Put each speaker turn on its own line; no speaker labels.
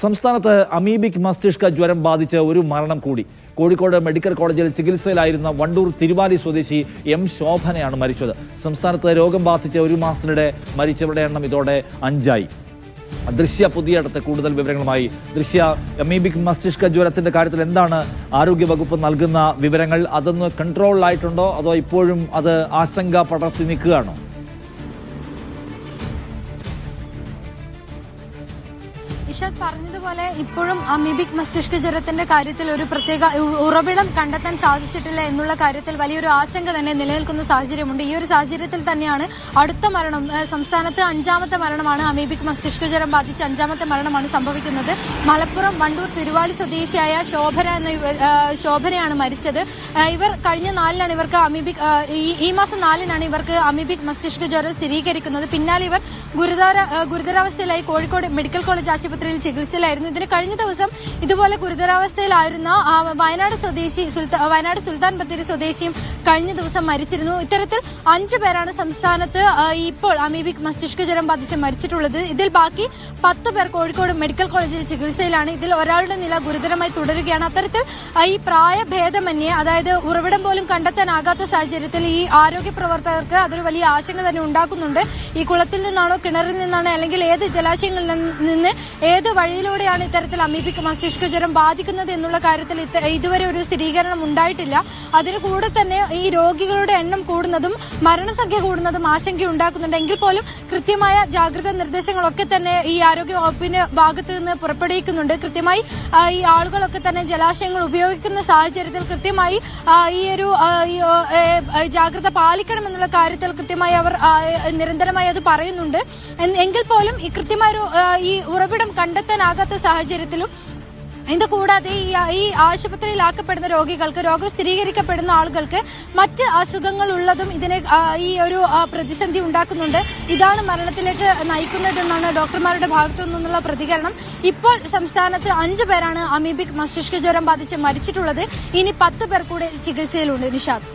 സംസ്ഥാനത്ത് അമീബിക് മസ്തിഷ്ക ജ്വരം ബാധിച്ച് ഒരു മരണം കൂടി. കോഴിക്കോട് മെഡിക്കൽ കോളേജിൽ ചികിത്സയിലായിരുന്ന വണ്ടൂർ തിരുവാലി സ്വദേശി എം ശോഭനയാണ് മരിച്ചത്. സംസ്ഥാനത്ത് രോഗം ബാധിച്ച് ഒരു മാസത്തിനിടെ മരിച്ചവരുടെ എണ്ണം ഇതോടെ 5ആയി. ദൃശ്യ പുതിയടത്ത് കൂടുതൽ വിവരങ്ങളുമായി. ദൃശ്യ, അമീബിക് മസ്തിഷ്ക ജ്വരത്തിന്റെ കാര്യത്തിൽ എന്താണ് ആരോഗ്യവകുപ്പ് നൽകുന്ന വിവരങ്ങൾ? അതൊന്ന് കൺട്രോളിലായിട്ടുണ്ടോ അതോ ഇപ്പോഴും അത് ആശങ്ക പടർത്തി നിൽക്കുകയാണോ?
ഇഷാദ് പറഞ്ഞതുപോലെ ഇപ്പോഴും അമീബിക് മസ്തിഷ്ക ജ്വരത്തിന്റെ കാര്യത്തിൽ ഒരു പ്രത്യേക ഉറവിടം കണ്ടെത്താൻ സാധിച്ചിട്ടില്ല എന്നുള്ള കാര്യത്തിൽ വലിയൊരു ആശങ്ക തന്നെ നിലനിൽക്കുന്ന സാഹചര്യമുണ്ട്. ഈ ഒരു സാഹചര്യത്തിൽ തന്നെയാണ് അടുത്ത മരണം, സംസ്ഥാനത്ത് 5ാമത്തെ മരണമാണ് അമീബിക് മസ്തിഷ്ക ജ്വരം ബാധിച്ച് 5ാമത്തെ മരണമാണ് സംഭവിക്കുന്നത്. മലപ്പുറം വണ്ടൂർ തിരുവാലി സ്വദേശിയായ ശോഭനയാണ് മരിച്ചത്. ഇവർ കഴിഞ്ഞ 4-നാണ് ഇവർക്ക് ഈ മാസം 4-നാണ് ഇവർക്ക് അമീബിക് മസ്തിഷ്ക ജ്വരം സ്ഥിരീകരിക്കുന്നത്. പിന്നാലെ ഇവർ ഗുരുതരാവസ്ഥയിലായി കോഴിക്കോട് മെഡിക്കൽ കോളേജ് ആശുപത്രിയിൽ ചികിത്സയിലായിരുന്നു. ഇതിന് കഴിഞ്ഞ ദിവസം ഇതുപോലെ ഗുരുതരാവസ്ഥയിലായിരുന്ന വയനാട് സുൽത്താൻ ബത്തേരി സ്വദേശിയും കഴിഞ്ഞ ദിവസം മരിച്ചിരുന്നു. ഇത്തരത്തിൽ 5 പേരാണ് സംസ്ഥാനത്ത് ഇപ്പോൾ അമീബിക് മസ്തിഷ്ക ജ്വരം ബാധിച്ച് മരിച്ചിട്ടുള്ളത്. ഇതിൽ ബാക്കി 10 പേർ കോഴിക്കോട് മെഡിക്കൽ കോളേജിൽ ചികിത്സയിലാണ്. ഇതിൽ ഒരാളുടെ നില ഗുരുതരമായി തുടരുകയാണ്. അത്തരത്തിൽ ഈ പ്രായഭേദമന്യേ, അതായത് ഉറവിടം പോലും കണ്ടെത്താനാകാത്ത സാഹചര്യത്തിൽ ഈ ആരോഗ്യ പ്രവർത്തകർക്ക് അതൊരു വലിയ ആശങ്ക തന്നെ ഉണ്ടാക്കുന്നുണ്ട്. ഈ കുളത്തിൽ നിന്നാണോ കിണറിൽ നിന്നാണോ അല്ലെങ്കിൽ ഏത് ജലാശയങ്ങളിൽ നിന്ന് ഏത് വഴിയിലൂടെയാണ് ഇത്തരത്തിൽ അമീബിക് മസ്തിഷ്ക ജ്വരം ബാധിക്കുന്നത് എന്നുള്ള കാര്യത്തിൽ ഇതുവരെ ഒരു സ്ഥിരീകരണം ഉണ്ടായിട്ടില്ല. അതിന് കൂടെ തന്നെ ഈ രോഗികളുടെ എണ്ണം കൂടുന്നതും മരണസംഖ്യ കൂടുന്നതും ആശങ്ക ഉണ്ടാക്കുന്നുണ്ട്. എങ്കിൽ പോലും കൃത്യമായ ജാഗ്രതാ നിർദ്ദേശങ്ങളൊക്കെ തന്നെ ഈ ആരോഗ്യ വകുപ്പിന്റെ ഭാഗത്ത് നിന്ന് പുറപ്പെടുവിക്കുന്നുണ്ട്. കൃത്യമായി ഈ ആളുകളൊക്കെ തന്നെ ജലാശയങ്ങൾ ഉപയോഗിക്കുന്ന സാഹചര്യത്തിൽ കൃത്യമായി ഈ ഒരു ജാഗ്രത പാലിക്കണമെന്നുള്ള കാര്യത്തിൽ കൃത്യമായി അവർ നിരന്തരമായി അത് പറയുന്നുണ്ട്. എങ്കിൽ പോലും ഈ കൃത്യമായ ഈ ഉറവിടം കണ്ടെത്താനാകാത്ത സാഹചര്യത്തിലും ഇത് കൂടാതെ ഈ ആശുപത്രിയിലാക്കപ്പെടുന്ന രോഗികൾക്ക്, രോഗം സ്ഥിരീകരിക്കപ്പെടുന്ന ആളുകൾക്ക് മറ്റ് അസുഖങ്ങൾ ഉള്ളതും ഇതിനെ ഈ ഒരു പ്രതിസന്ധി ഉണ്ടാക്കുന്നുണ്ട്. ഇതാണ് മരണത്തിലേക്ക് നയിക്കുന്നതെന്നാണ് ഡോക്ടർമാരുടെ ഭാഗത്തു നിന്നുള്ള പ്രതികരണം. ഇപ്പോൾ സംസ്ഥാനത്ത് 5 പേരാണ് അമീബിക് മസ്തിഷ്ക ജ്വരം ബാധിച്ച് മരിച്ചിട്ടുള്ളത്. ഇനി 10 പേർ കൂടെ ചികിത്സയിലുണ്ട്. നിഷാദ്.